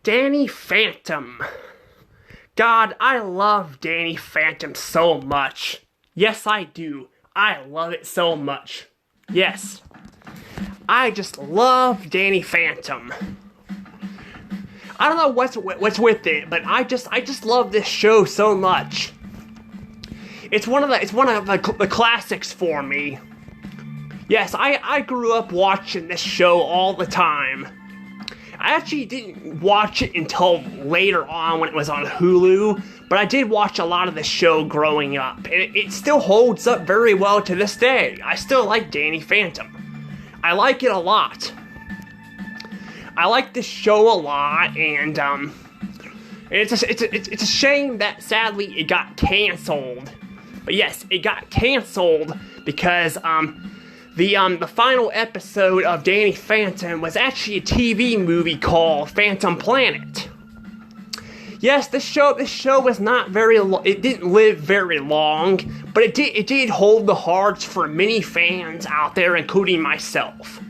Danny Phantom. God, I love Danny Phantom so much. Yes, I do. I love it so much. Yes. I just love Danny Phantom. I don't know what's with it, but I just love this show so much. It's one of the classics for me. Yes, I grew up watching this show all the time. I actually didn't watch it until later on when it was on Hulu, but I did watch a lot of the show growing up, and it still holds up very well to this day. I still like Danny Phantom. I like it a lot. I like this show a lot, and it's a shame that sadly it got canceled. But yes, it got canceled because the final episode of Danny Phantom was actually a TV movie called Phantom Planet. Yes, this show was not very it didn't live very long, but it did hold the hearts for many fans out there, including myself.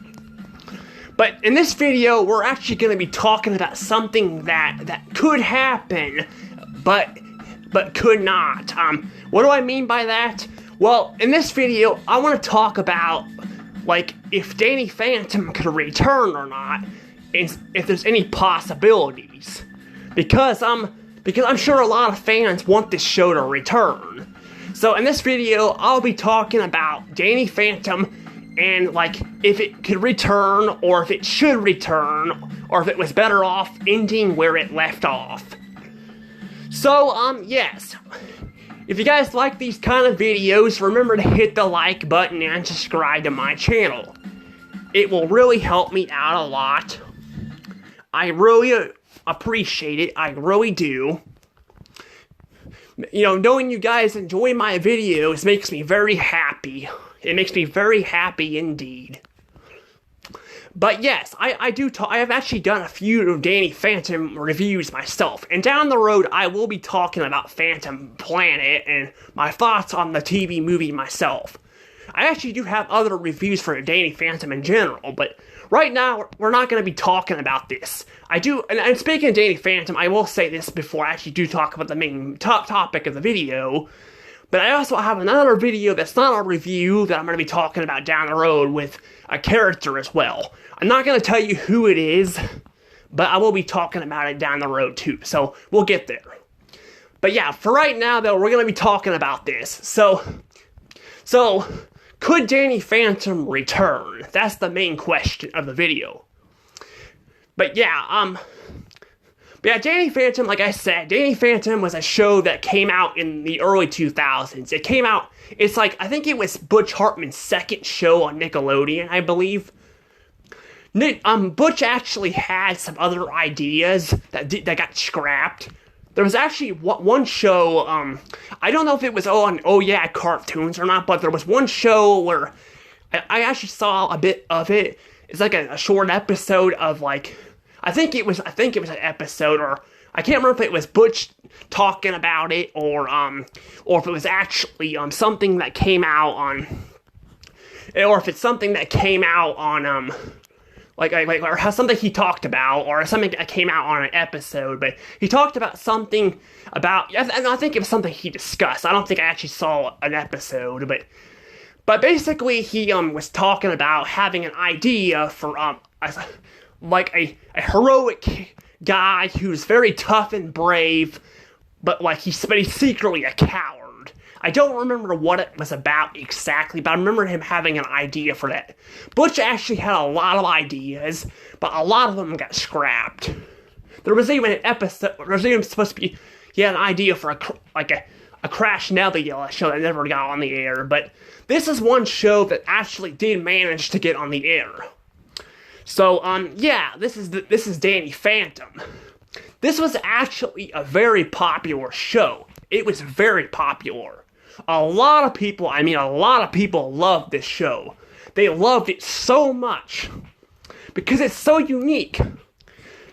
But in this video, we're actually going to be talking about something that could happen, but could not. What do I mean by that? Well, in this video, I want to talk about, like, if Danny Phantom could return or not, and if there's any possibilities. Because I'm sure a lot of fans want this show to return. So in this video, I'll be talking about Danny Phantom and, like, if it could return, or if it should return, or if it was better off ending where it left off. So, yes. If you guys like these kind of videos, remember to hit the like button and subscribe to my channel. It will really help me out a lot. I really appreciate it. I really do. You know, knowing you guys enjoy my videos makes me very happy. It makes me very happy indeed. But yes, I have actually done a few Danny Phantom reviews myself, and down the road I will be talking about Phantom Planet and my thoughts on the TV movie myself. I actually do have other reviews for Danny Phantom in general, but right now we're not going to be talking about this. And speaking of Danny Phantom, I will say this before I actually do talk about the main top topic of the video. But I also have another video that's not a review that I'm going to be talking about down the road with a character as well. I'm not going to tell you who it is, but I will be talking about it down the road too, so we'll get there. But yeah, for right now though, we're going to be talking about this. So, could Danny Phantom return? That's the main question of the video. But yeah, Danny Phantom, like I said, Danny Phantom was a show that came out in the early 2000s. It came out, it's like, I think it was Butch Hartman's second show on Nickelodeon, I believe. Butch actually had some other ideas that got scrapped. There was actually one show, I don't know if it was on Oh Yeah Cartoons or not, but there was one show where I actually saw a bit of it. It's like a short episode of, like, I think it was an episode, or I can't remember if it was Butch talking about it, or if it was actually something that came out on, or if it's something that came out on or something he talked about, or something that came out on an episode. But he talked about something about, and I think it was something he discussed. I don't think I actually saw an episode, but basically he was talking about having an idea for like a heroic guy who's very tough and brave, but he's secretly a coward. I don't remember what it was about exactly, but I remember him having an idea for that. Butch actually had a lot of ideas, but a lot of them got scrapped. There was even an episode, there was even supposed to be, he had an idea for a Crash Nebula show that never got on the air, but this is one show that actually did manage to get on the air. So, yeah, this is Danny Phantom. This was actually a very popular show. It was very popular. A lot of people loved this show. They loved it so much because it's so unique.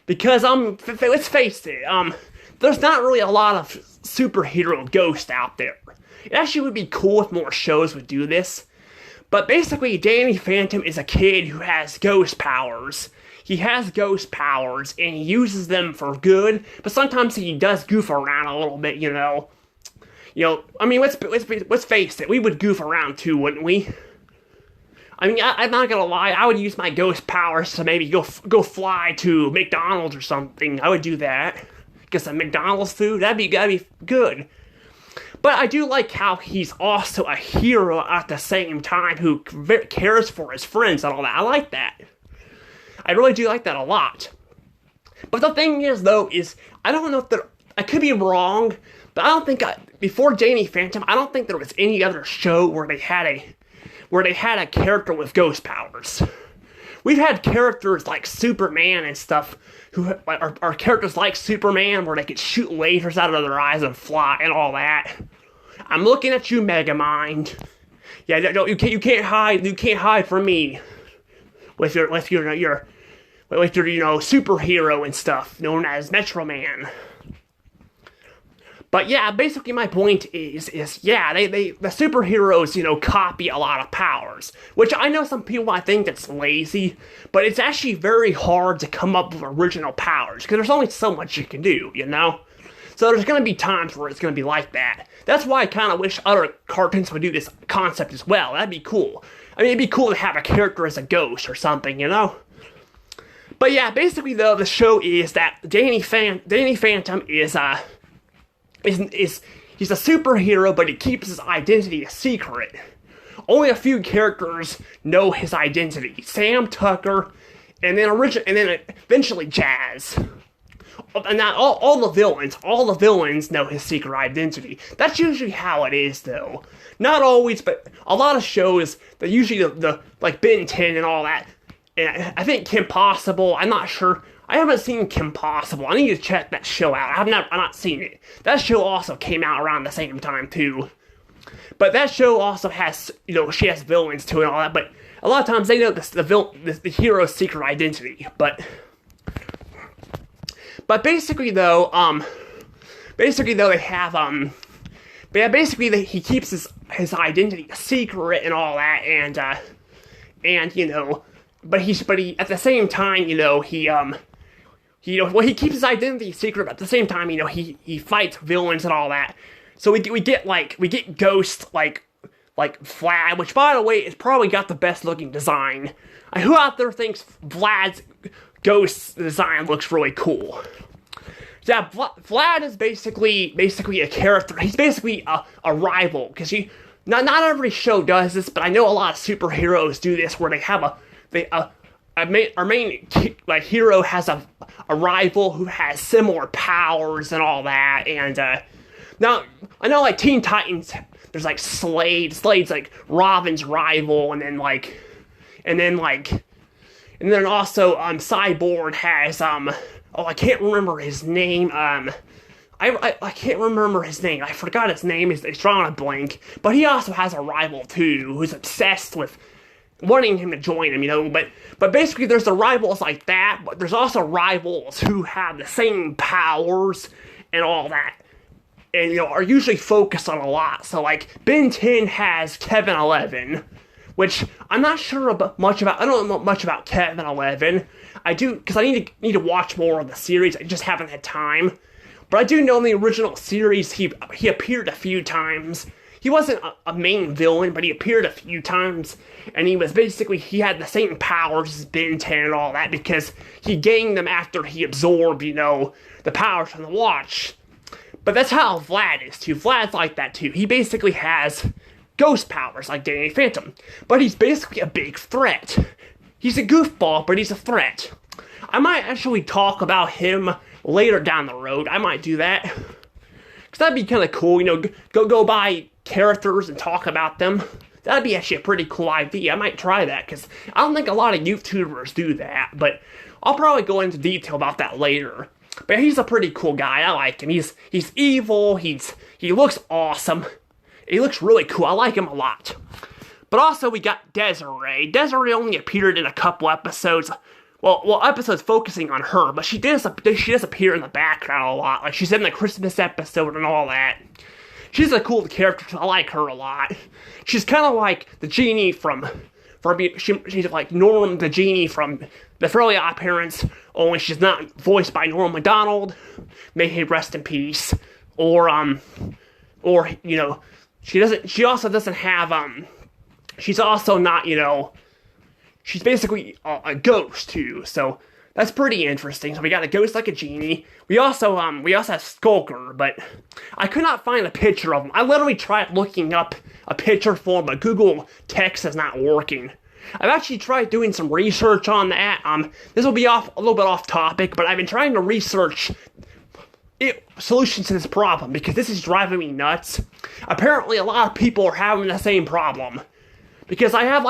Because, let's face it, there's not really a lot of superhero ghosts out there. It actually would be cool if more shows would do this. But basically, Danny Phantom is a kid who has ghost powers. He has ghost powers, and he uses them for good, but sometimes he does goof around a little bit, you know. I mean, let's face it, we would goof around too, wouldn't we? I mean, I'm not gonna lie, I would use my ghost powers to maybe go fly to McDonald's or something. I would do that. Get some McDonald's food, that'd be good. But I do like how he's also a hero at the same time who cares for his friends and all that. I like that. I really do like that a lot. But the thing is, though, I don't know if I could be wrong, but I don't think before Danny Phantom, I don't think there was any other show where they had a character with ghost powers. We've had characters like Superman and stuff who are characters like Superman where they could shoot lasers out of their eyes and fly and all that. I'm looking at you, Megamind. Yeah, no, you can't hide from me with your superhero and stuff known as Metro Man. But yeah, basically my point is yeah, the superheroes, copy a lot of powers. Which I know some people might think that's lazy, but it's actually very hard to come up with original powers, because there's only so much you can do, So there's going to be times where it's going to be like that. That's why I kind of wish other cartoons would do this concept as well. That'd be cool. I mean, it'd be cool to have a character as a ghost or something, But yeah, basically though, the show is that Danny Phantom is he's a superhero, but he keeps his identity a secret. Only a few characters know his identity: Sam, Tucker, and then eventually Jazz. And not all the villains know his secret identity. That's usually how it is, though. Not always, but a lot of shows, they're usually the like Ben 10 and all that. And I think Kim Possible, I'm not sure. I haven't seen Kim Possible. I need to check that show out. I've not seen it. That show also came out around the same time, too. But that show also has, she has villains, too, and all that. But a lot of times they know the hero's secret identity. But basically, though, they have, but yeah, basically, he keeps his identity a secret and all that, and but he at the same time, he keeps his identity secret, but at the same time, he fights villains and all that. So we get Ghost like Vlad, which by the way is probably got the best looking design. Who out there thinks Vlad's Ghost design looks really cool? Yeah, Vlad is basically a character. He's basically a rival, because not every show does this, but I know a lot of superheroes do this, where they have our main hero has a rival who has similar powers and all that. And now I know like Teen Titans, there's like Slade. Slade's like Robin's rival, and then also Cyborg has I can't remember his name. I can't remember his name. I forgot his name. It's drawing a blank. But he also has a rival too, who's obsessed with wanting him to join him, But basically, there's the rivals like that. But there's also rivals who have the same powers and all that, and are usually focused on a lot. So like Ben 10 has Kevin 11, which I'm not sure much about. I don't know much about Kevin 11. I do, because I need to watch more of the series. I just haven't had time. But I do know in the original series he appeared a few times. He wasn't a main villain, but he appeared a few times, and he had the same powers as Ben 10 and all that, because he gained them after he absorbed, the powers from the watch. But that's how Vlad is too. Vlad's like that too. He basically has ghost powers like Danny Phantom, but he's basically a big threat. He's a goofball, but he's a threat. I might actually talk about him later down the road. I might do that, because that'd be kind of cool. Go by characters and talk about them. That'd be actually a pretty cool idea. I might try that, because I don't think a lot of YouTubers do that, but I'll probably go into detail about that later. But he's a pretty cool guy. I like him. He's evil. He looks awesome. He looks really cool. I like him a lot. But also we got Desiree. Desiree only appeared in a couple episodes. Well, episodes focusing on her, but she does appear in the background a lot. Like she's in the Christmas episode and all that. she's a cool character. I like her a lot. She's kind of like the genie she's like Norm the genie from the Fairly Odd Parents, only she's not voiced by Norm Macdonald. May he rest in peace. Or you know, she also doesn't have she's also not, you know, she's basically a ghost too. So that's pretty interesting. So we got a ghost like a genie. We also have Skulker, but I could not find a picture of him. I literally tried looking up a picture for him, but Google Text is not working. I've actually tried doing some research on that. This will be a little bit off topic, but I've been trying to research solutions to this problem because this is driving me nuts. Apparently, a lot of people are having the same problem because I have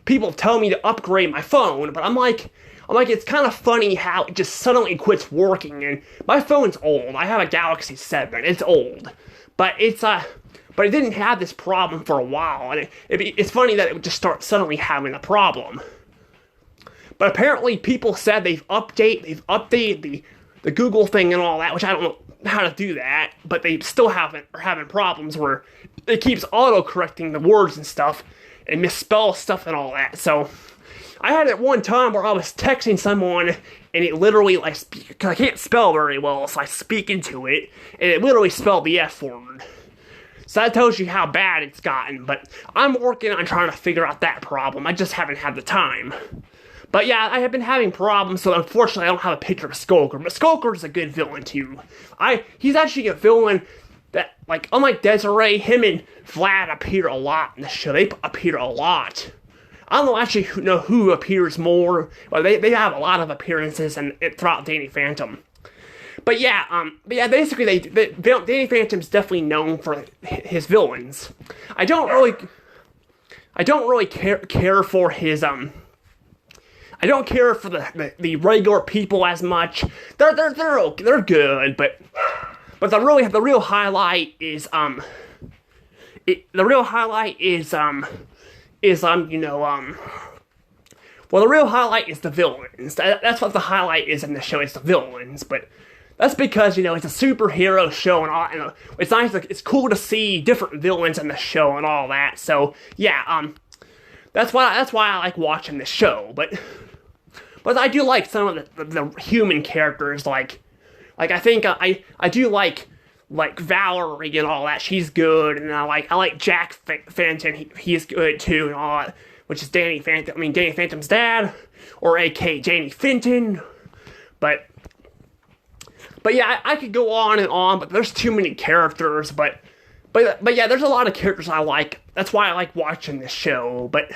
people tell me to upgrade my phone, but I'm like, it's kind of funny how it just suddenly quits working. And my phone's old. I have a Galaxy 7. It's old, but it didn't have this problem for a while, and it's funny that it would just start suddenly having a problem. But apparently people said they've updated the Google thing and all that, which I don't know how to do that, but they still are having problems where it keeps auto-correcting the words and stuff, and misspells stuff and all that. So I had it one time where I was texting someone, and it literally, because I can't spell very well, so I speak into it, and it literally spelled the F word. So that tells you how bad it's gotten, but I'm working on trying to figure out that problem. I just haven't had the time. But yeah, I have been having problems, so unfortunately I don't have a picture of Skulker. But Skulker's a good villain too. He's actually a villain that, like, unlike Desiree, him and Vlad appear a lot in the show. They appear a lot. I don't actually know who appears more, but they have a lot of appearances throughout Danny Phantom. But yeah, basically, Danny Phantom's definitely known for his villains. I don't really care for his I don't care for the regular people as much. They're good, but the real highlight is the real highlight is the villains. That's what the highlight is in the show. It's the villains, but that's because, you know, it's a superhero show and all. And it's nice. It's cool to see different villains in the show and all that. So yeah, that's why I like watching the show. But I do like some of the human characters. Like I think I do like Valerie and all that. She's good, and I like Jack Fenton. He's good too and all that. Which is Danny Phantom. I mean, Danny Phantom's dad, or A.K.A. Danny Fenton. But yeah, I could go on and on, but there's too many characters. But yeah, there's a lot of characters I like. That's why I like watching this show. But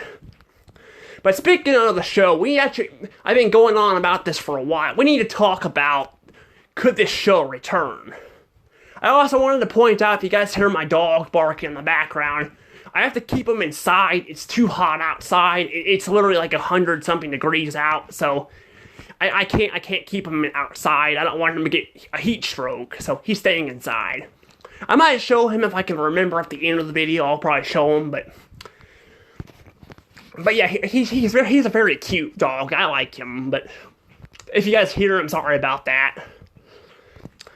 speaking of the show, I've been going on about this for a while. We need to talk about, could this show return? I also wanted to point out, if you guys hear my dog barking in the background, I have to keep him inside. It's too hot outside. It's literally like 100-something degrees out, so I can't keep him outside. I don't want him to get a heat stroke, so he's staying inside. I might show him if I can remember at the end of the video. I'll probably show him, but yeah, he's a very cute dog. I like him, but if you guys hear him, sorry about that.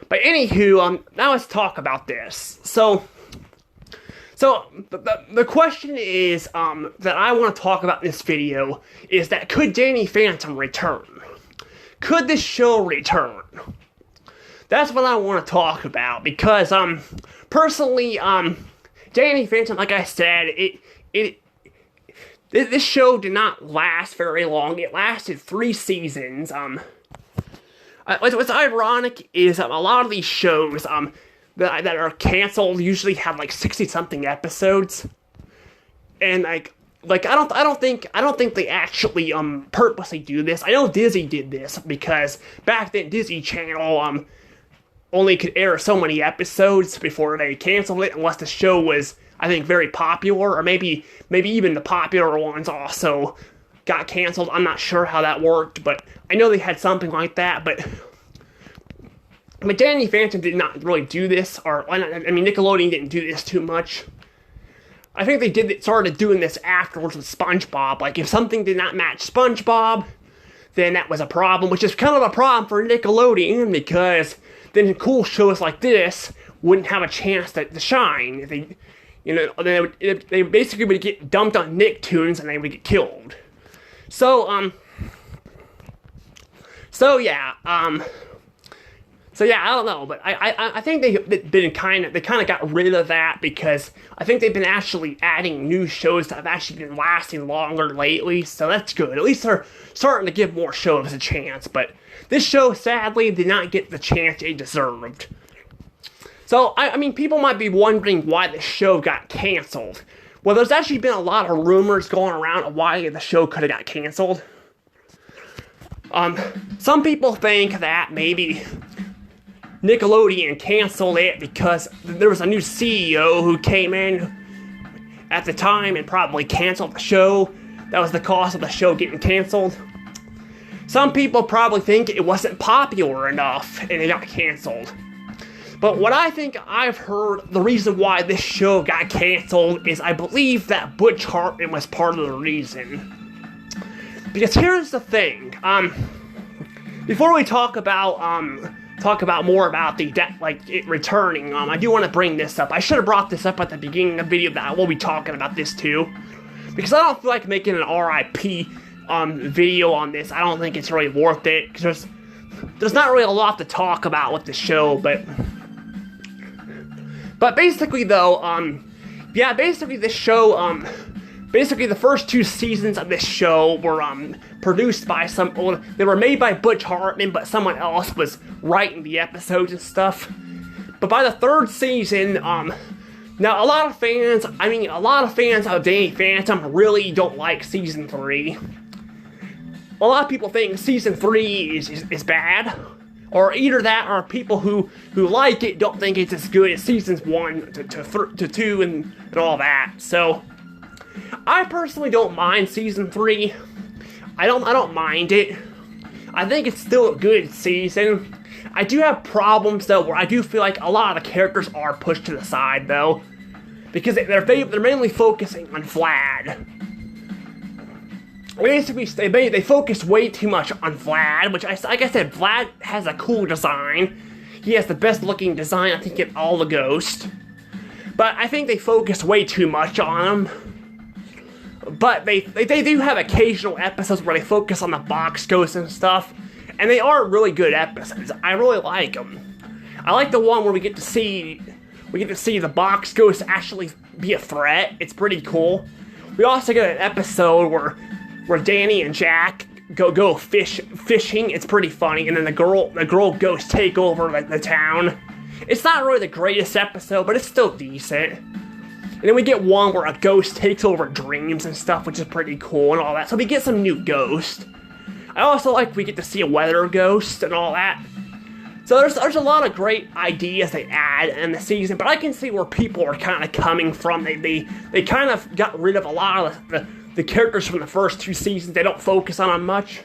But anywho, now let's talk about this. So the question is that I want to talk about in this video is that, could Danny Phantom return? Could this show return? That's what I want to talk about because personally, Danny Phantom, like I said, this show did not last very long. It lasted 3 seasons. What's ironic is a lot of these shows that are canceled usually have like 60-something episodes, and I don't think they actually purposely do this. I know Disney did this because back then Disney Channel only could air so many episodes before they canceled it, unless the show was, I think, very popular, or maybe even the popular ones also got canceled. I'm not sure how that worked, but I know they had something like that. But Danny Phantom did not really do this, or I mean, Nickelodeon didn't do this too much. I think they started doing this afterwards with SpongeBob. Like, if something did not match SpongeBob, then that was a problem, which is kind of a problem for Nickelodeon, because then cool shows like this wouldn't have a chance to shine. If they, they basically would get dumped on Nicktoons and they would get killed. So yeah, I don't know, but I think they kind of got rid of that because I think they've been actually adding new shows that have actually been lasting longer lately, so that's good. At least they're starting to give more shows a chance, but this show, sadly, did not get the chance it deserved. So, I mean, people might be wondering why the show got canceled. Well, there's actually been a lot of rumors going around of why the show could have got canceled. Some people think that maybe Nickelodeon canceled it because there was a new CEO who came in at the time and probably canceled the show. That was the cause of the show getting canceled. Some people probably think it wasn't popular enough and it got canceled. But what I think I've heard, the reason why this show got canceled is I believe that Butch Hartman was part of the reason. Because here's the thing, before we talk about more about it returning, I do want to bring this up. I should have brought this up at the beginning of the video that I will be talking about this too. Because I don't feel like making an RIP video on this. I don't think it's really worth it. Because there's not really a lot to talk about with the show, but basically though, basically this show, basically the first 2 seasons of this show were produced by they were made by Butch Hartman, but someone else was writing the episodes and stuff. But by the 3rd season, now a lot of fans of Danny Phantom really don't like season 3. A lot of people think season 3 is bad, or either that, or people who like it don't think it's as good as seasons 1 to 2 and all that. So I personally don't mind season 3. I don't mind it. I think it's still a good season. I do have problems though, where I do feel like a lot of the characters are pushed to the side though, because they're mainly focusing on Vlad. Basically, they focus way too much on Vlad, which, like I said, Vlad has a cool design. He has the best looking design, I think, in all the Ghosts. But I think they focus way too much on him. But they do have occasional episodes where they focus on the box ghosts and stuff. And they are really good episodes. I really like them. I like the one where we get to see the box ghost actually be a threat. It's pretty cool. We also get an episode where Danny and Jack go fishing. It's pretty funny, and then the girl ghosts take over the town. It's not really the greatest episode, but it's still decent. And then we get one where a ghost takes over dreams and stuff, which is pretty cool and all that. So we get some new ghosts. I also like we get to see a weather ghost and all that. So there's a lot of great ideas they add in the season, but I can see where people are kind of coming from. They kind of got rid of a lot of the characters from the first 2 seasons. They don't focus on them much.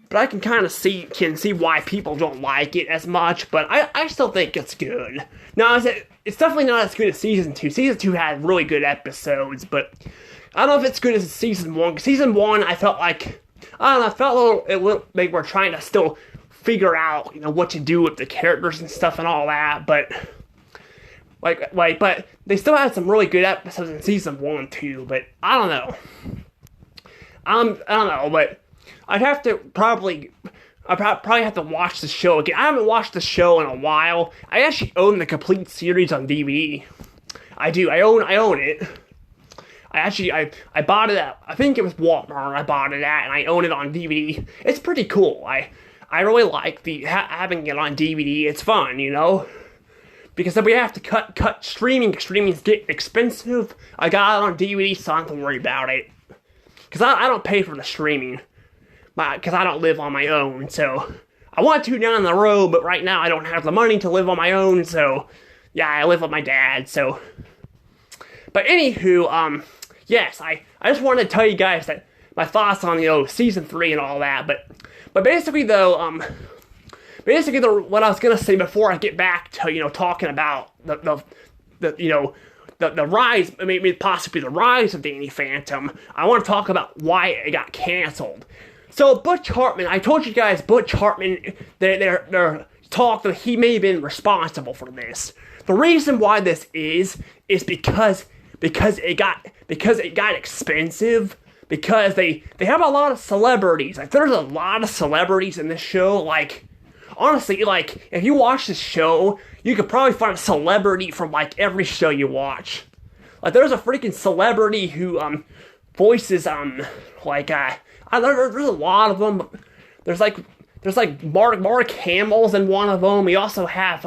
But I can kind of see why people don't like it as much, but I still think it's good. Now, it's definitely not as good as Season 2. Season 2 had really good episodes, but I don't know if it's good as Season 1. Season 1, I felt like, they were trying to still figure out, what to do with the characters and stuff and all that, but but they still had some really good episodes in Season 1 too, but I don't know. I don't know, but I probably have to watch the show again. I haven't watched the show in a while. I actually own the complete series on DVD. I do. I own it. I bought it at, I think it was Walmart I bought it at, and I own it on DVD. It's pretty cool. I really like having it on DVD. It's fun, because then we have to cut streaming. Streaming's getting expensive. I got it on DVD, so I don't have to worry about it. Because I don't pay for the streaming. Because I don't live on my own, so I want to down the road, but right now I don't have the money to live on my own, so yeah, I live with my dad, so. But anywho, yes, I just wanted to tell you guys that my thoughts on, Season 3 and all that, but basically though, what I was gonna say before I get back to, talking about the rise, maybe possibly the rise of Danny Phantom, I want to talk about why it got canceled. So Butch Hartman, I told you guys, Butch Hartman, they're talk that he may have been responsible for this. The reason why this is because it got expensive, because they have a lot of celebrities. Like, there's a lot of celebrities in this show. Like, honestly, like, if you watch this show, you could probably find a celebrity from, like, every show you watch. Like, there's a freaking celebrity who, voices, there's a lot of them. There's like Mark Hamill's in one of them. We also have,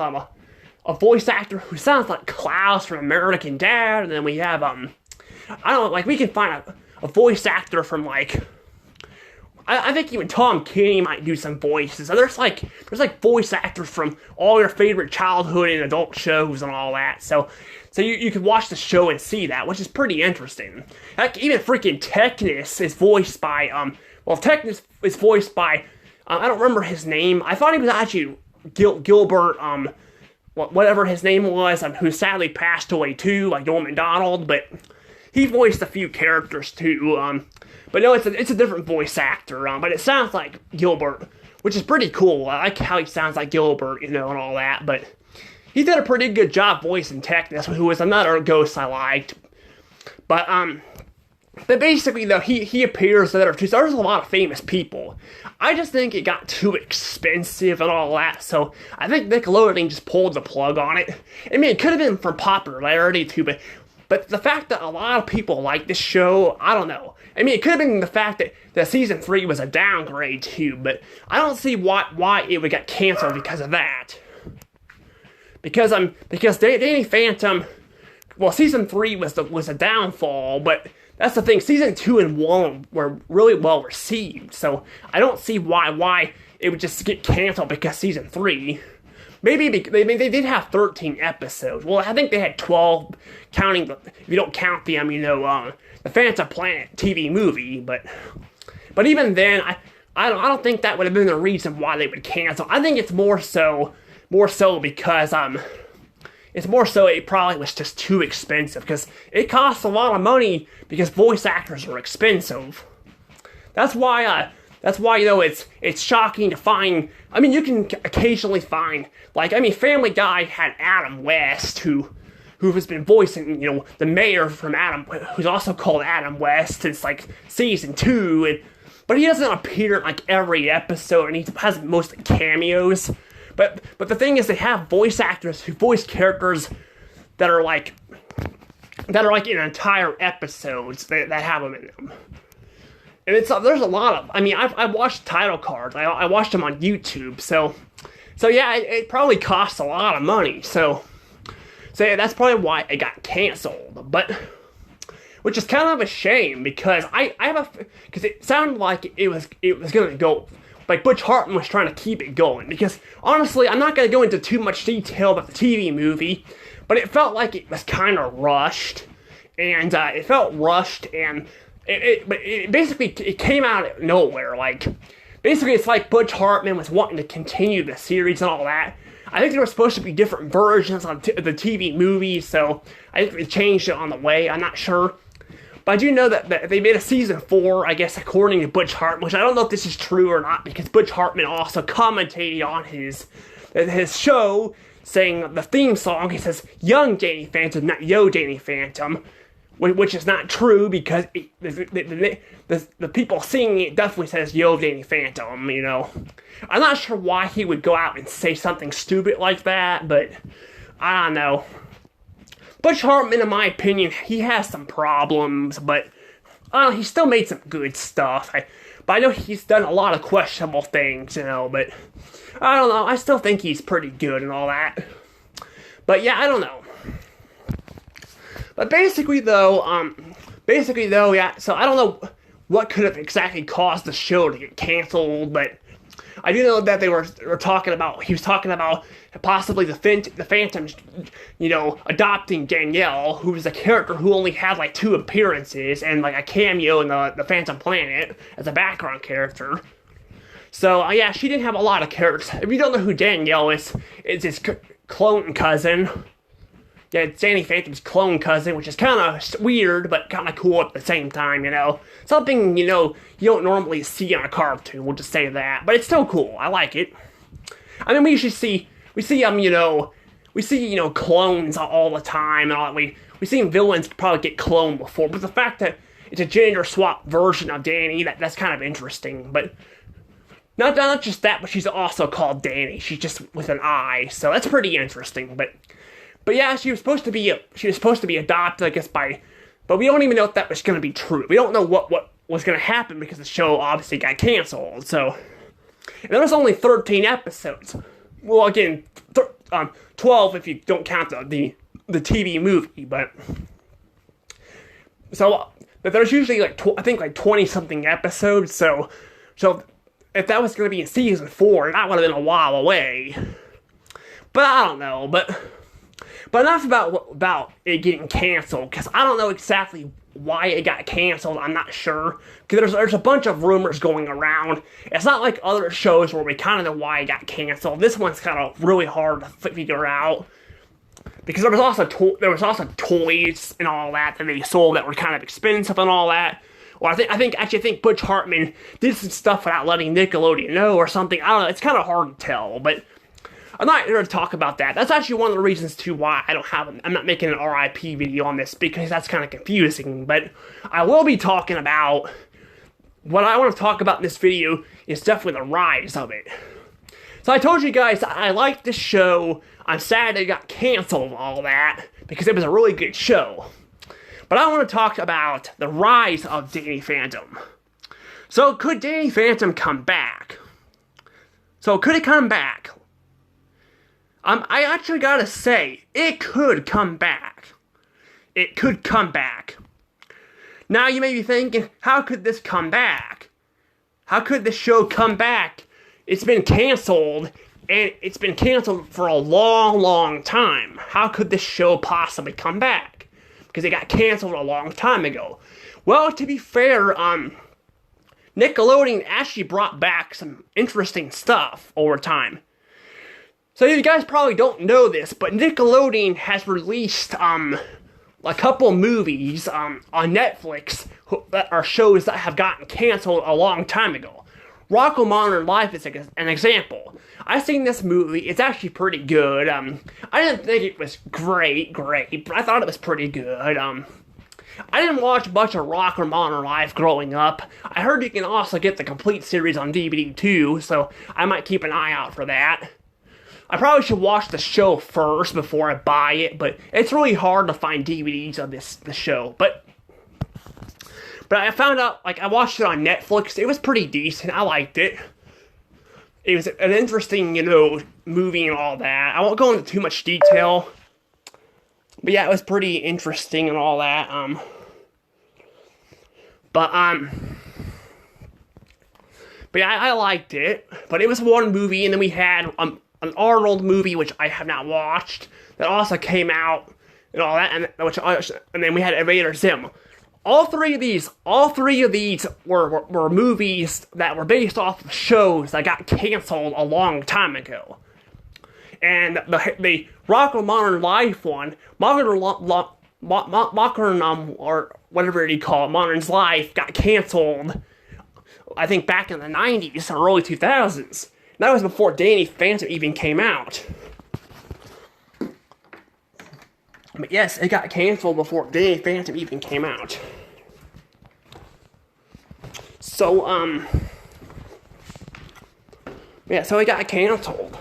a voice actor who sounds like Klaus from American Dad, and then we have, I don't know, like, we can find a voice actor from, like, I think even Tom Kenny might do some voices. So there's voice actors from all your favorite childhood and adult shows and all that. So you can watch the show and see that, which is pretty interesting. Like, even freaking Technus is voiced by, Technus is voiced by, I don't remember his name. I thought he was actually Gilbert, whatever his name was, who sadly passed away too, like Norm Macdonald, but he voiced a few characters too. But no, it's a different voice actor, but it sounds like Gilbert, which is pretty cool. I like how he sounds like Gilbert, and all that, but he did a pretty good job voicing Technus, who was another ghost I liked. But basically, though, he appears there too, so there's a lot of famous people. I just think it got too expensive and all that, so I think Nickelodeon just pulled the plug on it. I mean, it could have been from popularity too, but the fact that a lot of people like this show, I don't know. I mean, it could have been the fact that season 3 was a downgrade too, but I don't see why it would get canceled because of that. Because Danny Phantom, well, season 3 was a downfall, but that's the thing. Season 2 and 1 were really well received, so I don't see why it would just get canceled because season 3. Maybe they did have 13 episodes. Well, I think they had 12, counting if you don't count the the Phantom Planet TV movie. But even then, I don't think that would have been the reason why they would cancel. I think it's more so because it's more so it probably was just too expensive, because it costs a lot of money because voice actors are expensive. That's why it's shocking to find. I mean, you can occasionally find, Family Guy had Adam West, who has been voicing, the mayor from who's also called Adam West since season 2, but he doesn't appear in every episode, and he has mostly cameos. But the thing is, they have voice actors who voice characters that are in entire episodes that have them in them. And there's a lot of, I watched title cards. I watched them on YouTube. So yeah, it probably costs a lot of money. So yeah, that's probably why it got canceled. But, which is kind of a shame, because because it sounded like it was gonna go, like Butch Hartman was trying to keep it going. Because honestly, I'm not gonna go into too much detail about the TV movie, but it felt like it was kind of rushed, and it basically came out of nowhere. Basically, it's like Butch Hartman was wanting to continue the series and all that. I think there were supposed to be different versions of the TV movie, so I think they changed it on the way. I'm not sure. But I do know that they made a season 4, I guess, according to Butch Hartman, which I don't know if this is true or not, because Butch Hartman also commentated on his show, saying the theme song, he says, "Young Danny Phantom, not Yo Danny Phantom," which is not true, because the people singing it definitely says Yo Danny Phantom, I'm not sure why he would go out and say something stupid like that, but I don't know. Butch Hartman, in my opinion, he has some problems, but he still made some good stuff. But I know he's done a lot of questionable things, but I don't know. I still think he's pretty good and all that. But yeah, I don't know. But basically though, yeah, so I don't know what could have exactly caused the show to get canceled, but I do know that they were talking about, he was talking about possibly the Phantoms, adopting Danielle, who was a character who only had 2 appearances and a cameo in the Phantom Planet as a background character. So yeah, she didn't have a lot of characters. If you don't know who Danielle is, it's his clone cousin. Yeah, it's Danny Phantom's clone cousin, which is kind of weird, but kind of cool at the same time, Something, you don't normally see on a cartoon, we'll just say that. But it's still cool. I like it. I mean, we see clones all the time, and we've seen villains probably get cloned before, but the fact that it's a gender swap version of Danny, that's kind of interesting. But not just that, but she's also called Danny. She's just with an I, so that's pretty interesting. But yeah, she was supposed to be adopted, I guess, but we don't even know if that was going to be true. We don't know what was going to happen because the show obviously got canceled. So, and there was only 13 episodes. Well, again, 12 if you don't count the TV movie, but there's usually I think 20 something episodes. So if that was going to be in season 4, that would have been a while away. But I don't know. But enough about it getting canceled, because I don't know exactly why it got canceled. I'm not sure, because there's a bunch of rumors going around. It's not like other shows where we kind of know why it got canceled. This one's kind of really hard to figure out, because there was also toys and all that they sold that were kind of expensive and all that. Or I think Butch Hartman did some stuff without letting Nickelodeon know or something. I don't know. It's kind of hard to tell, but I'm not here to talk about that. That's actually one of the reasons too why I'm not making an RIP video on this, because that's kind of confusing. But I will be talking about what I want to talk about in this video is definitely the rise of it. So I told you guys I liked this show. I'm sad it got canceled and all that, because it was a really good show. But I want to talk about the rise of Danny Phantom. So could Danny Phantom come back? So could it come back? I actually gotta say, it could come back. It could come back. Now you may be thinking, how could this come back? How could this show come back? It's been canceled, and it's been canceled for a long, long time. How could this show possibly come back? Because it got canceled a long time ago. Well, to be fair, Nickelodeon actually brought back some interesting stuff over time. So you guys probably don't know this, but Nickelodeon has released a couple movies on Netflix that are shows that have gotten canceled a long time ago. Rocko Modern Life is an example. I've seen this movie. It's actually pretty good. I didn't think it was great, but I thought it was pretty good. I didn't watch much of Rocko Modern Life growing up. I heard you can also get the complete series on DVD too, so I might keep an eye out for that. I probably should watch the show first before I buy it, but it's really hard to find DVDs of the show. But I found out, I watched it on Netflix. It was pretty decent. I liked it. It was an interesting, movie and all that. I won't go into too much detail. But yeah, it was pretty interesting and all that. But yeah, I liked it. But it was one movie, and then we had an Arnold movie, which I have not watched, that also came out and all that, and then we had Invader Zim. All three of these were movies that were based off of shows that got canceled a long time ago. And the Rocko Modern Life one, Modern or whatever you call it, Modern's Life, got canceled, I think back in the 90s or early 2000s. That was before Danny Phantom even came out. But yes, it got canceled before Danny Phantom even came out. So, yeah, so it got canceled.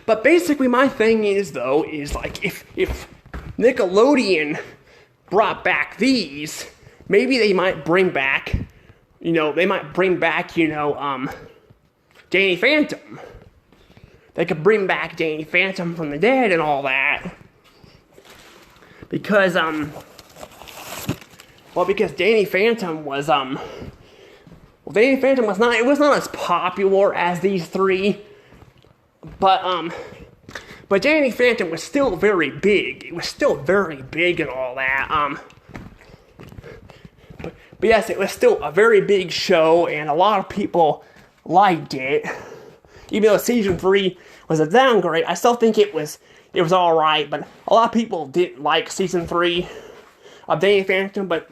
But basically my thing is, though, is if Nickelodeon brought back these, maybe they might bring back, Danny Phantom. They could bring back Danny Phantom from the dead and all that. Because Danny Phantom was, Danny Phantom was not as popular as these three, but Danny Phantom was still very big. It was still very big and all that, but yes, it was still a very big show, and a lot of people liked it. Even though season 3 was a downgrade, I still think it was alright, but a lot of people didn't like season 3 of Danny Phantom, but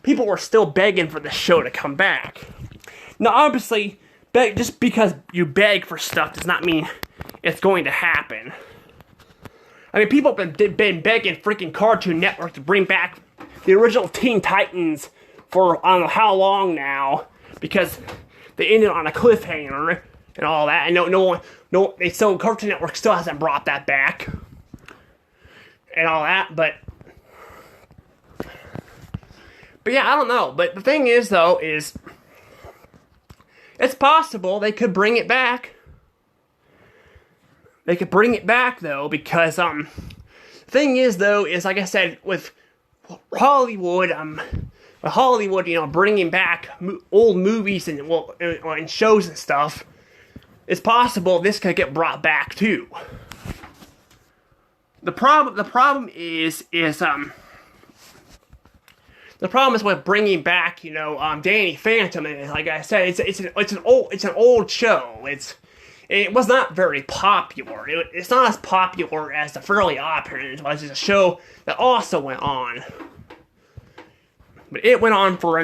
people were still begging for the show to come back. Now, obviously, just because you beg for stuff does not mean it's going to happen. I mean, people have been begging freaking Cartoon Network to bring back the original Teen Titans for I don't know how long now, because they ended on a cliffhanger and all that, and so Cartoon Network still hasn't brought that back and all that, but yeah, I don't know. But the thing is, though, is it's possible they could bring it back. They could bring it back, though, because the thing is, though, is like I said, with Hollywood, bringing back old movies and shows and stuff, it's possible this could get brought back too. The problem is with bringing back, Danny Phantom, and like I said, it's an old show. It was not very popular. It's not as popular as the Fairly Odd Parents was. It's a show that also went on, but it went on for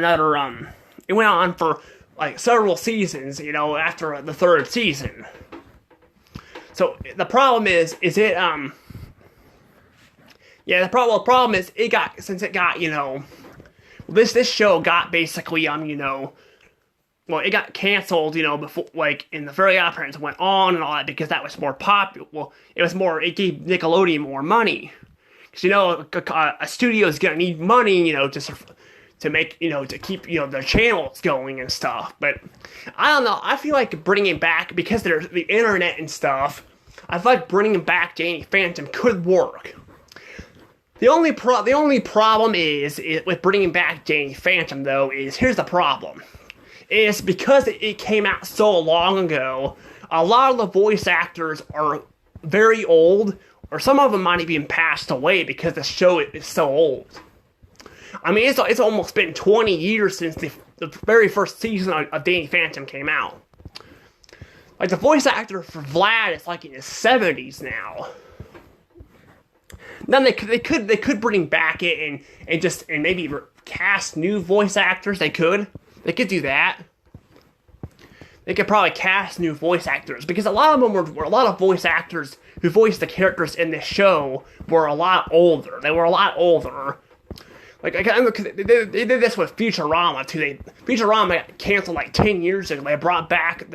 like several seasons. After the third season. So the problem is the problem is this show got basically it got canceled, before, like, in the Fairly Odd Parents went on and all that, because that was more popular. Well, it gave Nickelodeon more money. Because, a studio is gonna need money, to make, to keep, their channels going and stuff. But, I don't know, I feel like bringing back, because there's the internet and stuff, I feel like bringing back Danny Phantom could work. The only problem is with bringing back Danny Phantom, though, here's the problem. Is because it came out so long ago, a lot of the voice actors are very old, or some of them might even passed away because the show is so old. I mean, it's almost been 20 years since the very first season of Danny Phantom came out. Like, the voice actor for Vlad is like in his 70s now. Then they could bring back it and maybe cast new voice actors. They could do that. They could probably cast new voice actors, because a lot of them were a lot of voice actors who voiced the characters in this show were a lot older. They were a lot older. Like, they did this with Futurama too. Futurama got canceled like 10 years ago. They brought back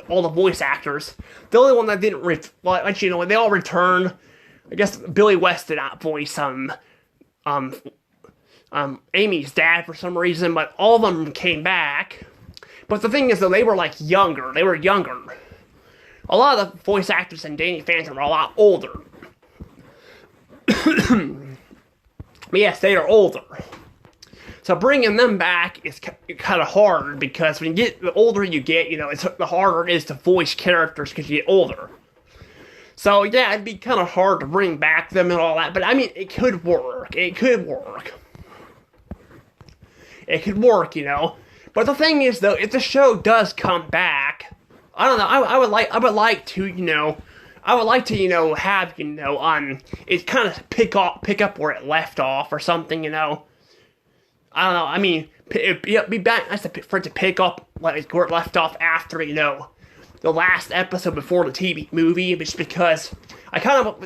all the voice actors. The only one that didn't, they all returned. I guess Billy West did not voice Amy's dad for some reason, but all of them came back. But the thing is, though, they were like younger. They were younger. A lot of the voice actors in Danny Phantom are a lot older. But yes, they are older. So bringing them back is kind of hard, because the older you get, the harder it is to voice characters because you get older. So yeah, it'd be kind of hard to bring back them and all that, but I mean, it could work. It could work. But the thing is, though, if the show does come back, I don't know. I would like to have it kind of pick up where it left off or something. I don't know. I mean, it'd be nice for it to pick up like where it left off after the last episode before the TV movie, just because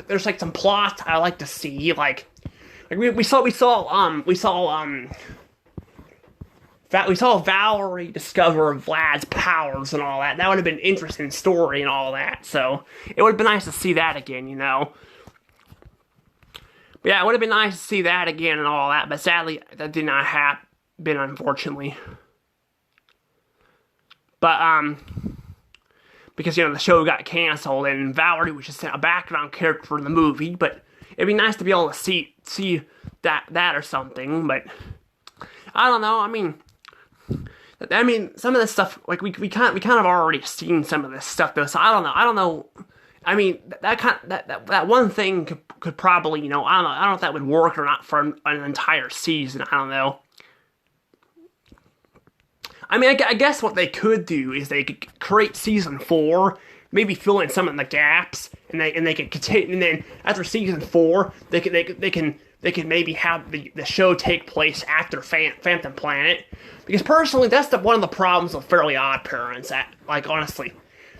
there's like some plots I like to see, like we saw Valerie discover Vlad's powers and all that. That would have been an interesting story and all that. So it would have been nice to see that again, But yeah, it would have been nice to see that again and all that. But sadly, that did not happen, unfortunately. But because the show got canceled and Valerie was just a background character for the movie. But it'd be nice to be able to see that or something. But I don't know. I mean, some of this stuff, like, we kind of already seen some of this stuff, though, so I don't know, I mean, that one thing could probably, I don't know if that would work or not for an entire season, I don't know. I mean, I guess what they could do is they could create season 4, maybe fill in some of the gaps, and they could continue, and then after season 4, they can maybe have the show take place after Phantom Planet. Because personally, that's one of the problems with Fairly Odd Parents, like, honestly.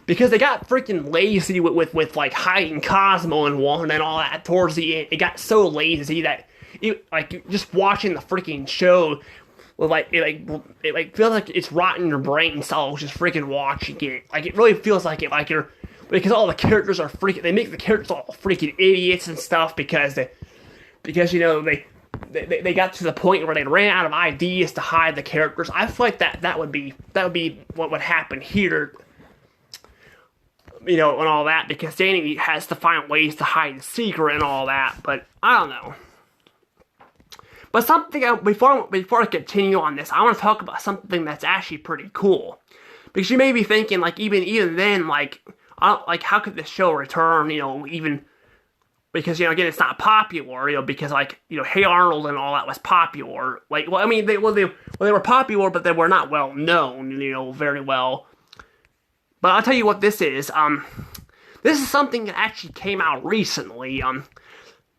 Because they got freaking lazy with like, hiding Cosmo and one and all that towards the end. It got so lazy that, just watching the freaking show, it feels like it's rotting your brain cells just freaking watching it. Like, it really feels like it, like you're, because all the characters are freaking, they make the characters all freaking idiots and stuff because they got to the point where they ran out of ideas to hide the characters. I feel like that would be what would happen here, and all that, because Danny has to find ways to hide the secret and all that, but I don't know. But something, before I continue on this, I want to talk about something that's actually pretty cool. Because you may be thinking, like, even then, like, how could this show return, even, because, again, it's not popular, because, like, Hey Arnold and all that was popular. Like, well, I mean, they were popular, but they were not well known, very well. But I'll tell you what this is. This is something that actually came out recently.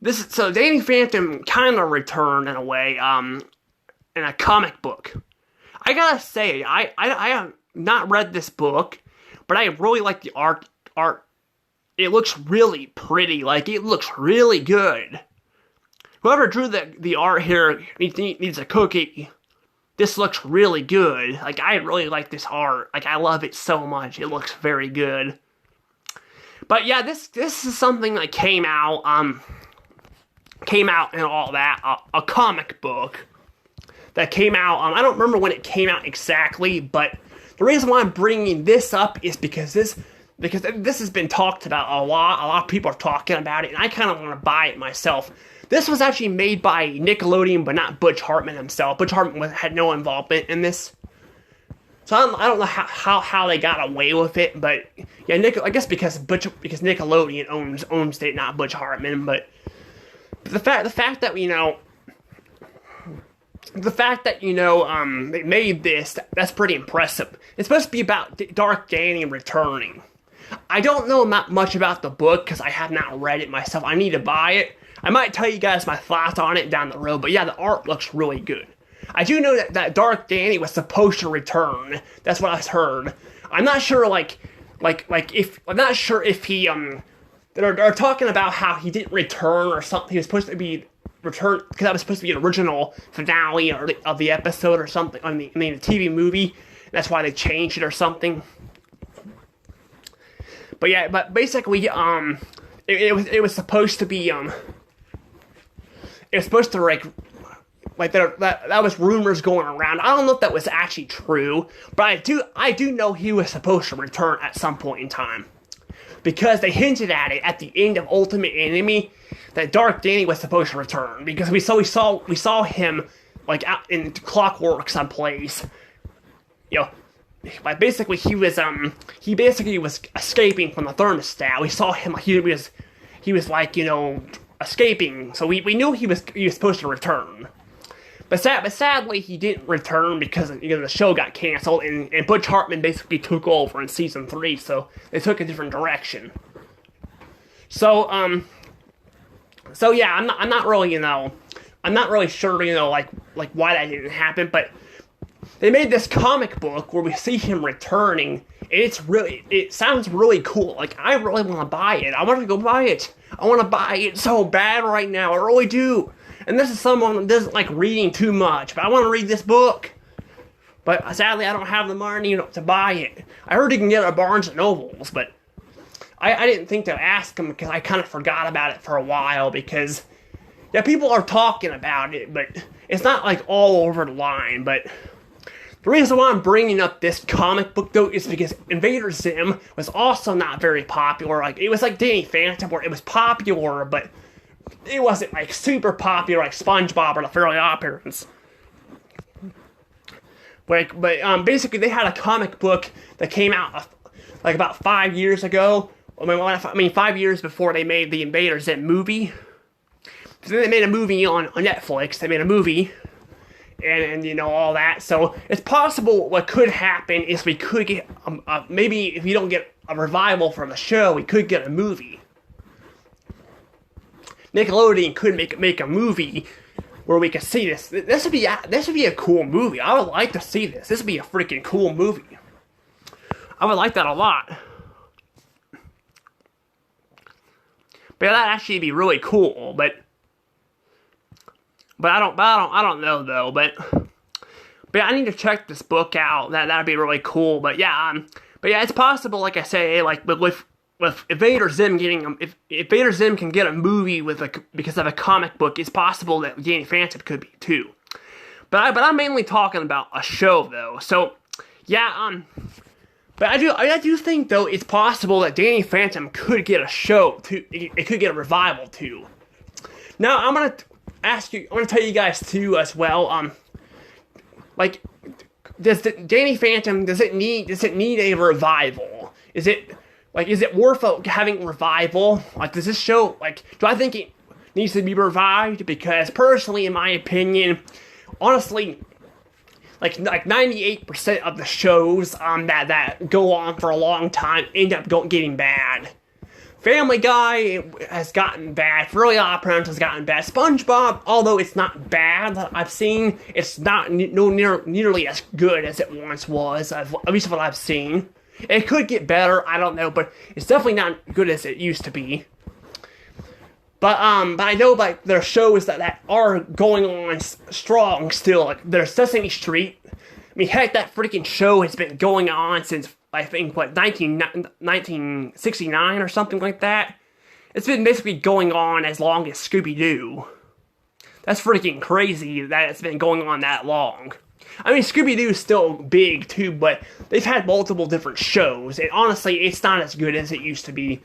So Danny Phantom kind of returned in a way, in a comic book. I gotta say, I have not read this book, but I really like the art. It looks really pretty. Like, it looks really good. Whoever drew the art here needs a cookie. This looks really good. Like, I really like this art. Like, I love it so much. It looks very good. But yeah, this is something that came out and all that. A comic book that came out. I don't remember when it came out exactly, but the reason why I'm bringing this up is because this has been talked about a lot. A lot of people are talking about it, and I kind of want to buy it myself. This was actually made by Nickelodeon, but not Butch Hartman himself. Butch Hartman had no involvement in this. So I don't know how they got away with it, but yeah, I guess because Nickelodeon owns it, not Butch Hartman. But the fact that they made this, that's pretty impressive. It's supposed to be about Dark Danny returning. I don't know much about the book because I have not read it myself. I need to buy it. I might tell you guys my thoughts on it down the road, but yeah, the art looks really good. I do know that Dark Danny was supposed to return. That's what I heard. I'm not sure, if he, they're talking about how he didn't return or something. He was supposed to be returned, because that was supposed to be an original finale of the episode or something, the TV movie. That's why they changed it or something. But yeah, but basically, it was supposed to be, it was supposed to, that was rumors going around. I don't know if that was actually true, but I do know he was supposed to return at some point in time. Because they hinted at it at the end of Ultimate Enemy, that Dark Danny was supposed to return. Because we saw him, like, out in Clockwork someplace. Like, basically he was escaping from the thermostat. We saw him, he was like, escaping. So we knew he was supposed to return. But sadly, he didn't return because the show got canceled, and Butch Hartman basically took over in season 3, so they took a different direction. So yeah, I'm not really sure, like why that didn't happen, but they made this comic book where we see him returning, and it sounds really cool. Like, I really want to buy it. I want to go buy it. I want to buy it so bad right now. I really do. And this is someone that doesn't like reading too much, but I want to read this book. But sadly, I don't have the money to buy it. I heard you can get it at Barnes & Nobles, but I didn't think to ask him because I kind of forgot about it for a while because, yeah, people are talking about it, but it's not like all over the line. But the reason why I'm bringing up this comic book, though, is because Invader Zim was also not very popular. Like, it was like Danny Phantom, where it was popular, but it wasn't, like, super popular like SpongeBob or the Fairly Odd Parents. But basically, they had a comic book that came out, like, about 5 years ago. I mean, 5 years before they made the Invader Zim movie. So then they made a movie on Netflix. They made a movie, and all that. So it's possible what could happen is we could get, maybe if we don't get a revival from the show, we could get a movie. Nickelodeon could make a movie where we could see this. This would be a cool movie. I would like to see this. This would be a freaking cool movie. I would like that a lot. But yeah, that'd actually be really cool. But I don't know though. But yeah, I need to check this book out. That'd be really cool. But yeah, it's possible. Like I say, like with Invader Zim if Invader Zim can get a movie because of a comic book, it's possible that Danny Phantom could be too. But I'm mainly talking about a show though. So yeah, but I do think though it's possible that Danny Phantom could get a show too. It could get a revival too. Now I'm gonna tell you guys too as well. Like, does Danny Phantom does it need a revival? Is it worth having revival? Like, does this show, like, do I think it needs to be revived? Because personally, in my opinion, honestly, like 98% of the shows that go on for a long time end up getting bad. Family Guy has gotten bad. Fairly Odd Parents has gotten bad. SpongeBob, although it's not bad that I've seen, it's not nearly as good as it once was, at least what I've seen. It could get better, I don't know, but it's definitely not good as it used to be. But I know, like, there are shows that are going on strong still. Like, there's Sesame Street. I mean, heck, that freaking show has been going on since, I think, 1969 or something like that. It's been basically going on as long as Scooby-Doo. That's freaking crazy that it's been going on that long. I mean, Scooby-Doo is still big, too, but they've had multiple different shows, and honestly, it's not as good as it used to be.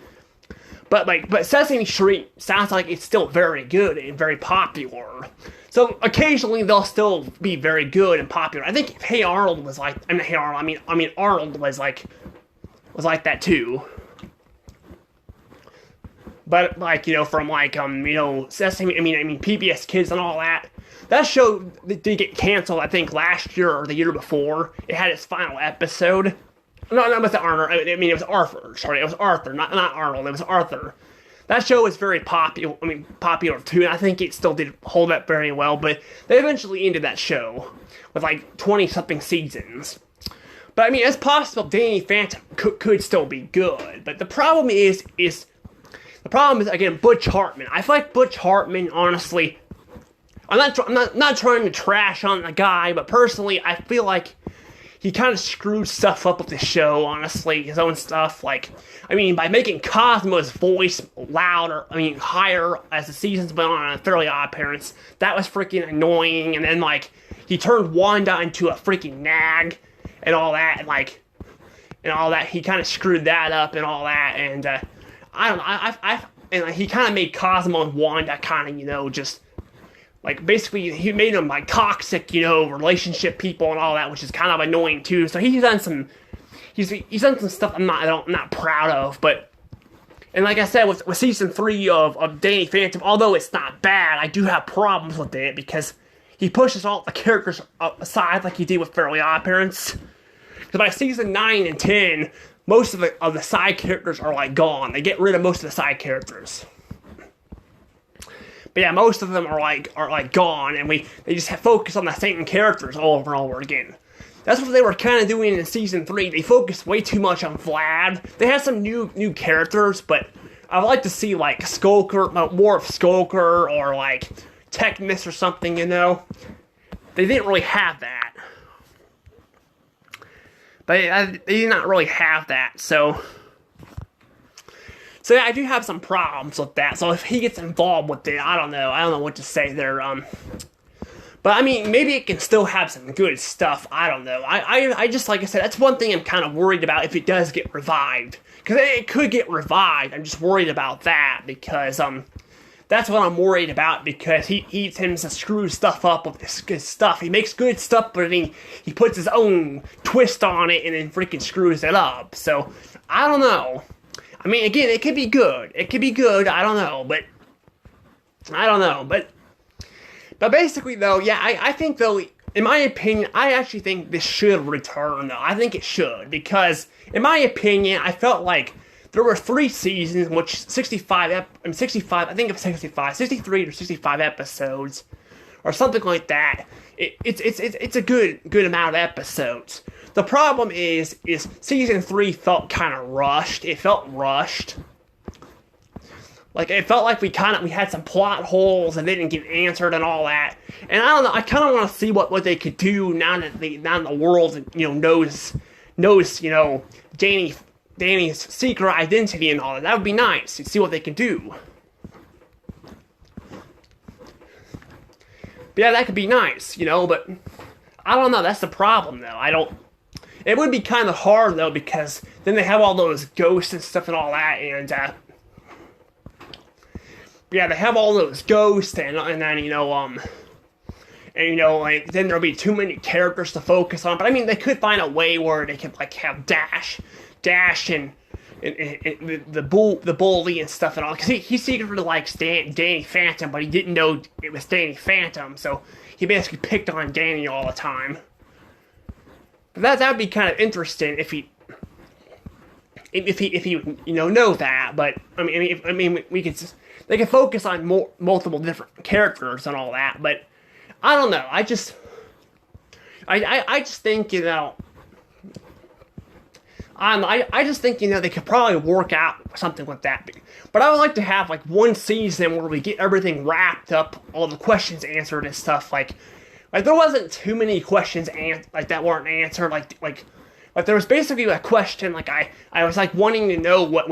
But Sesame Street sounds like it's still very good and very popular. So, occasionally, they'll still be very good and popular. I think Hey Arnold was like, Arnold was like that, too. But, like, from, Sesame, PBS Kids and all that. That show did get canceled, I think, last year or the year before. It had its final episode. No, it wasn't Arnold. It was Arthur. Sorry, it was Arthur, not Arnold. It was Arthur. That show was very popular. Popular too, and I think it still did hold up very well. But they eventually ended that show with 20-something seasons. But it's possible Danny Phantom could still be good. But the problem is again Butch Hartman. I feel like Butch Hartman, honestly. I'm not trying to trash on the guy, but personally, I feel like he kind of screwed stuff up with the show, honestly, his own stuff, by making Cosmo's voice louder, higher as the seasons went on Fairly Odd Parents. That was freaking annoying, and then, he turned Wanda into a freaking nag, and all that, he kind of screwed that up and all that, and, he kind of made Cosmo and Wanda kind of, just... basically, he made them, toxic, relationship people and all that, which is kind of annoying, too. So he's done some stuff I'm not proud of, but... And like I said, with Season 3 of Danny Phantom, although it's not bad, I do have problems with it, because he pushes all the characters aside like he did with Fairly Odd Parents. Because by Season 9 and 10, most of the side characters are, gone. They get rid of most of the side characters. But yeah, most of them are gone, and they just focus on the same characters over and over again. That's what they were kind of doing in Season 3. They focused way too much on Vlad. They had some new characters, but I'd like to see, Skulker, more of Skulker, or, Technus or something, They didn't really have that. They did not really have that, So yeah, I do have some problems with that. So if he gets involved with it, I don't know what to say there. But maybe it can still have some good stuff. I don't know. I just, like I said, that's one thing I'm kind of worried about if it does get revived. Because it could get revived. I'm just worried about that because that's what I'm worried about, because he tends to screw stuff up with this good stuff. He makes good stuff, but he puts his own twist on it and then freaking screws it up. So I don't know. Again, it could be good. It could be good. I don't know. But basically, though, yeah, I think, though, in my opinion, I actually think this should return, though. I think it should. Because, in my opinion, I felt like there were 3 seasons, which 65, I think it was 63 or 65 episodes, or something like that. It's a good amount of episodes. The problem is season 3 felt kind of rushed. It felt rushed. Like, it felt like we had some plot holes and they didn't get answered and all that. And I don't know, I kind of want to see what they could do now that the world, knows, Danny's secret identity and all that. That would be nice to see what they can do. But yeah, that could be nice, but I don't know, that's the problem though. It would be kind of hard though, because then they have all those ghosts and stuff and all that, and yeah, they have all those ghosts, and then like then there'll be too many characters to focus on. But I mean, they could find a way where they could like have Dash, and the bully and stuff and all. Because he secretly likes Danny Phantom, but he didn't know it was Danny Phantom, so he basically picked on Danny all the time. But that would be kind of interesting if he know that. But I mean we could. They can focus on multiple different characters and all that, but I don't know. I just think, I just think, they could probably work out something like that. But I would like to have, like, one season where we get everything wrapped up, all the questions answered and stuff. Like there wasn't too many questions that weren't answered. Like there was basically a question, like, I was, like, wanting to know what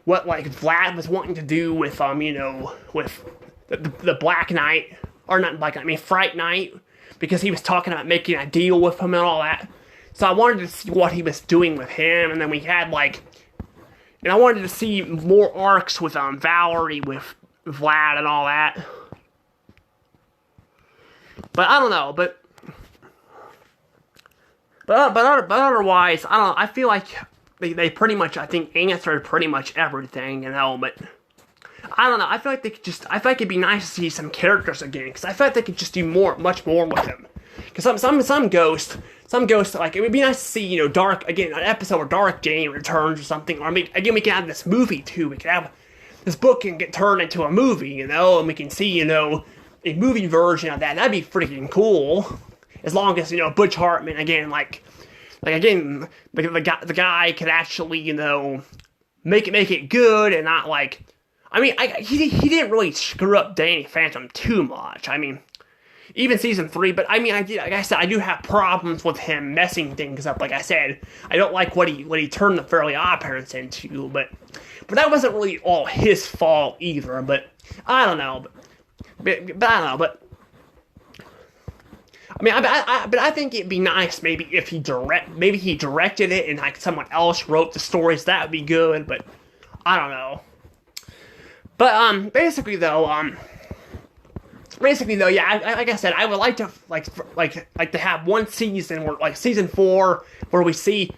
Vlad was wanting to do with, with the Black Knight, or not Black Knight, Fright Knight, because he was talking about making a deal with him and all that. So I wanted to see what he was doing with him, and then we had, and I wanted to see more arcs with, Valerie, with Vlad and all that. But I don't know, but otherwise, I don't know, I feel like they pretty much, I think, answered pretty much everything, but I don't know, I feel like it'd be nice to see some characters again, because I feel like they could just do much more with them. Because some ghosts, like, it would be nice to see, an episode where Dark Danny returns or something, or again, we can have this movie, too. We can have this book can get turned into a movie, and we can see, a movie version of that. That'd be freaking cool. As long as, Butch Hartman, again, again, the guy could actually, make it good and not, he didn't really screw up Danny Phantom too much. Even season 3, but like I said, I do have problems with him messing things up. Like I said, I don't like what he turned the Fairly Odd Parents into, but that wasn't really all his fault either. But I don't know, but I don't know, but I think it'd be nice maybe if he directed it and like someone else wrote the stories. That would be good, but I don't know. But basically though, yeah, like I said, I would like to like to have one season where, like, season 4, where we see,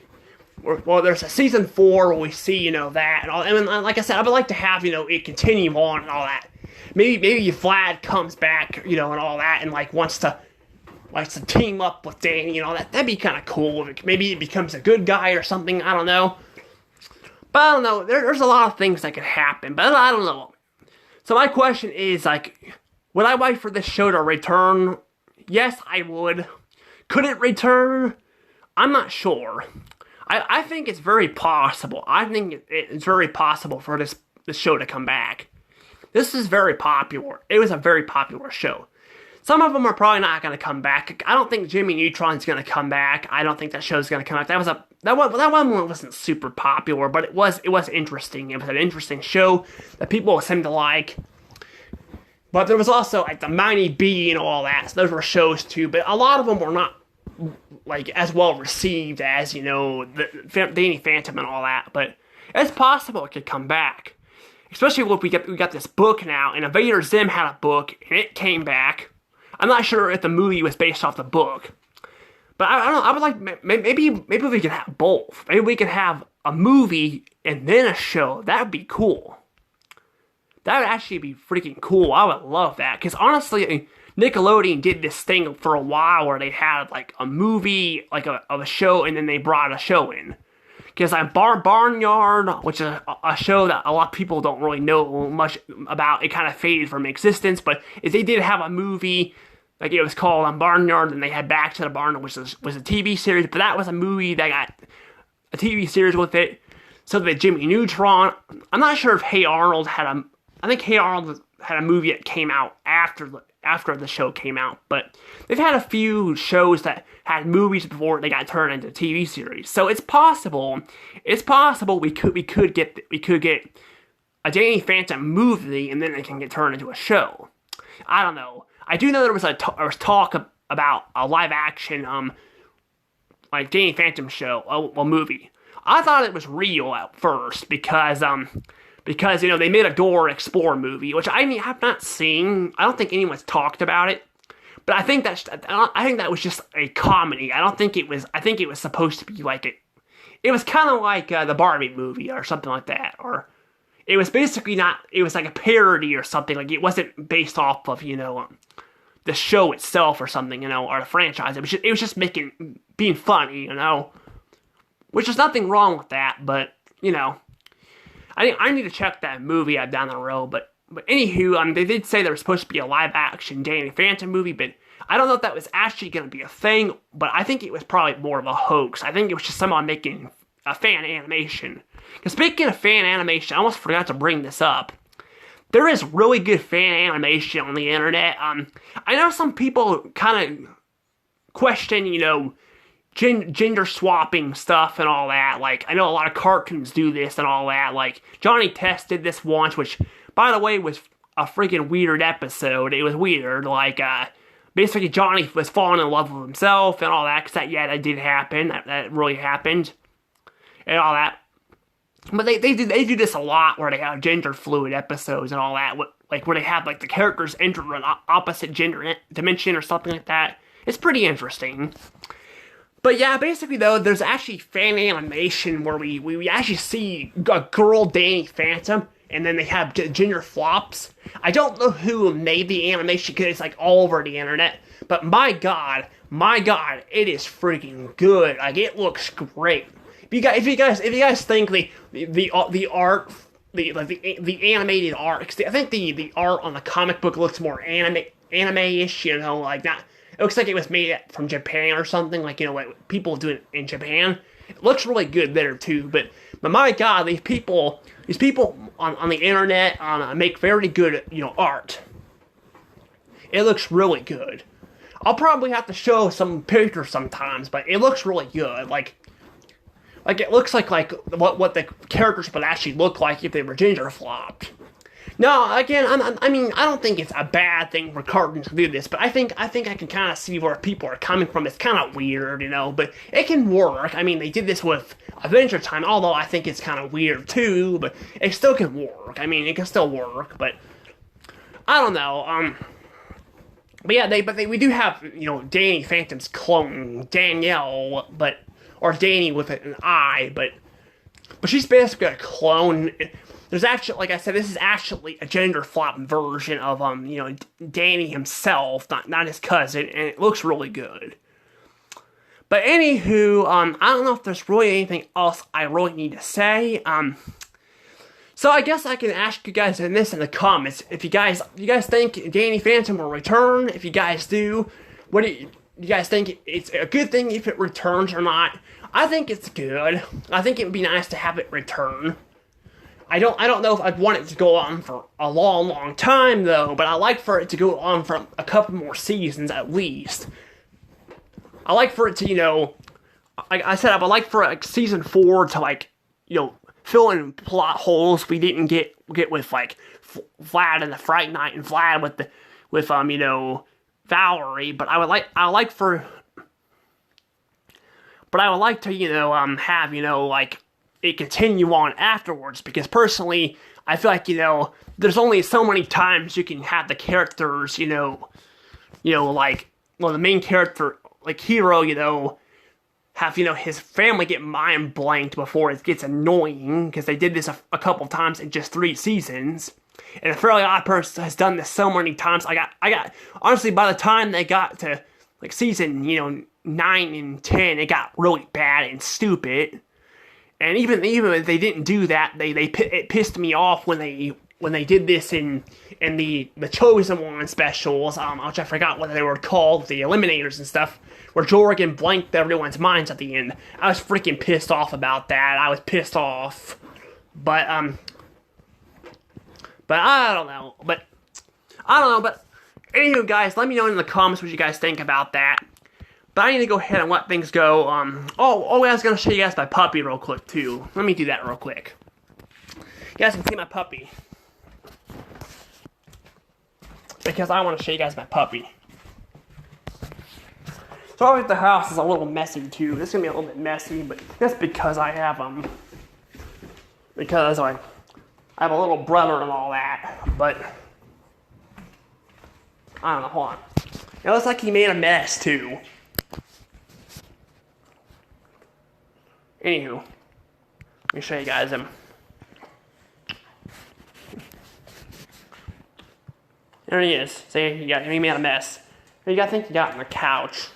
there's a season 4 where we see, that and all. And like I said, I would like to have, it continue on and all that. Maybe Vlad comes back, and all that, and wants to team up with Danny and all that. That'd be kind of cool. Maybe he becomes a good guy or something. I don't know. But I don't know. There's a lot of things that could happen. But I don't know. So my question is, would I wait for this show to return? Yes, I would. Could it return? I'm not sure. I think it's very possible. I think it's very possible for this show to come back. This is very popular. It was a very popular show. Some of them are probably not going to come back. I don't think Jimmy Neutron's going to come back. I don't think that show's going to come back. That one wasn't super popular, but it was interesting. It was an interesting show that people seemed to like. But there was also the Mighty Bee and all that. So those were shows too, but a lot of them were not as well received as the Danny Phantom and all that. But it's possible it could come back, especially if we got this book now. And Invader Zim had a book and it came back. I'm not sure if the movie was based off the book, but I don't know. I would like maybe we could have both. Maybe we could have a movie and then a show. That would be cool. That would actually be freaking cool. I would love that. Because honestly, Nickelodeon did this thing for a while where they had a movie, of a show, and then they brought a show in. Because Barnyard, which is a show that a lot of people don't really know much about, it kind of faded from existence, but they did have a movie, like it was called Barnyard, and they had Back to the Barn, which was a TV series, but that was a movie that got a TV series with it. So did Jimmy Neutron. I'm not sure if Hey Arnold I think Hey Arnold had a movie that came out after the show came out, but they've had a few shows that had movies before they got turned into TV series. So it's possible we could get a Danny Phantom movie and then it can get turned into a show. I don't know. I do know there was talk about a live action like Danny Phantom show, a movie. I thought it was real at first because they made a Dora Explorer movie, which I have not seen. I don't think anyone's talked about it, but I think that was just a comedy. I think it was supposed to be like it was kind of like the Barbie movie or something like that, or it was basically not. It was like a parody or something. Like it wasn't based off of the show itself or something, or the franchise. It was just being funny, which is nothing wrong with that, but I need to check that movie out down the road, but anywho, they did say there was supposed to be a live-action Danny Phantom movie, but I don't know if that was actually going to be a thing, but I think it was probably more of a hoax. I think it was just someone making a fan animation. Because speaking of fan animation, I almost forgot to bring this up. There is really good fan animation on the internet. I know some people kind of question, gender swapping stuff and all that. Like, I know a lot of cartoons do this and all that. Like, Johnny Test did this once, which, by the way, was a freaking weird episode. It was weird. Like, basically Johnny was falling in love with himself and all that, because that did happen. That really happened. And all that. But they do this a lot, where they have gender fluid episodes and all that. Like, where they have, like, the characters enter an opposite gender dimension or something like that. It's pretty interesting. But yeah, basically though, there's actually fan animation where we actually see a girl Danny Phantom, and then they have gender flops. I don't know who made the animation because it's like all over the internet, but my god, it is freaking good. Like, it looks great. If you guys think the art, the animated art, because I think the art on the comic book looks more anime-ish, like that. It looks like it was made from Japan or something, like people do it in Japan. It looks really good there too, but my god, these people on the internet make very good art. It looks really good. I'll probably have to show some pictures sometimes, but it looks really good. Like it looks like what the characters would actually look like if they were gender flopped. No, again, I don't think it's a bad thing for cartoons to do this, but I think I can kind of see where people are coming from. It's kind of weird, but it can work. I mean, they did this with Adventure Time, although I think it's kind of weird too, but it still can work. I mean, it can still work, but I don't know. But yeah, we do have, Danny Phantom's clone, Danielle, or Danny with an I, but she's basically a clone. There's actually, like I said, this is actually a gender flop version of, Danny himself, not his cousin, and it looks really good. But anywho, I don't know if there's really anything else I really need to say. So I guess I can ask you guys in the comments, if you guys think Danny Phantom will return. If you guys do, what do you guys think? It's a good thing if it returns or not? I think it's good. I think it would be nice to have it return. I don't know if I'd want it to go on for a long time, though, but I like for it to go on for a couple more seasons at least. I like for it to, like I said, I would like for season 4 to, fill in plot holes we didn't get with, Vlad and the Fright Night and Vlad with Valerie, but I would like to, have, it continue on afterwards, because personally, I feel like, there's only so many times you can have the characters, the main character, hero, have, his family get mind blanked before it gets annoying, because they did this a couple times in just 3 seasons, and a Fairly Odd Person has done this so many times. I got, honestly, by the time they got to, season, 9 and 10, it got really bad and stupid. And even if they didn't do that, it pissed me off when they did this in the Chosen One specials, which I forgot what they were called, the Eliminators and stuff, where Jorgen blanked everyone's minds at the end. I was freaking pissed off about that. I was pissed off. But I don't know. But anywho, guys, let me know in the comments what you guys think about that. But I need to go ahead and let things go. I was going to show you guys my puppy real quick, too. Let me do that real quick. You guys can see my puppy. Because I want to show you guys my puppy. So obviously the house is a little messy, too. It's going to be a little bit messy, but that's because I have, because I have a little brother and all that. But I don't know, hold on. It looks like he made a mess, too. Anywho, let me show you guys him. There he is. See, he made a mess. I think he got on the couch.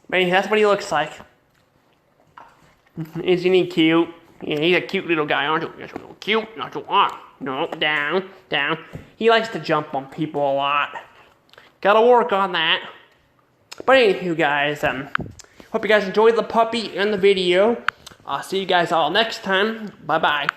But that's what he looks like. Isn't he cute? Yeah, he's a cute little guy, aren't you? Yes, cute. Not you are. No, down. He likes to jump on people a lot. Gotta work on that. But anywho, guys, hope you guys enjoyed the puppy and the video. I'll see you guys all next time. Bye-bye.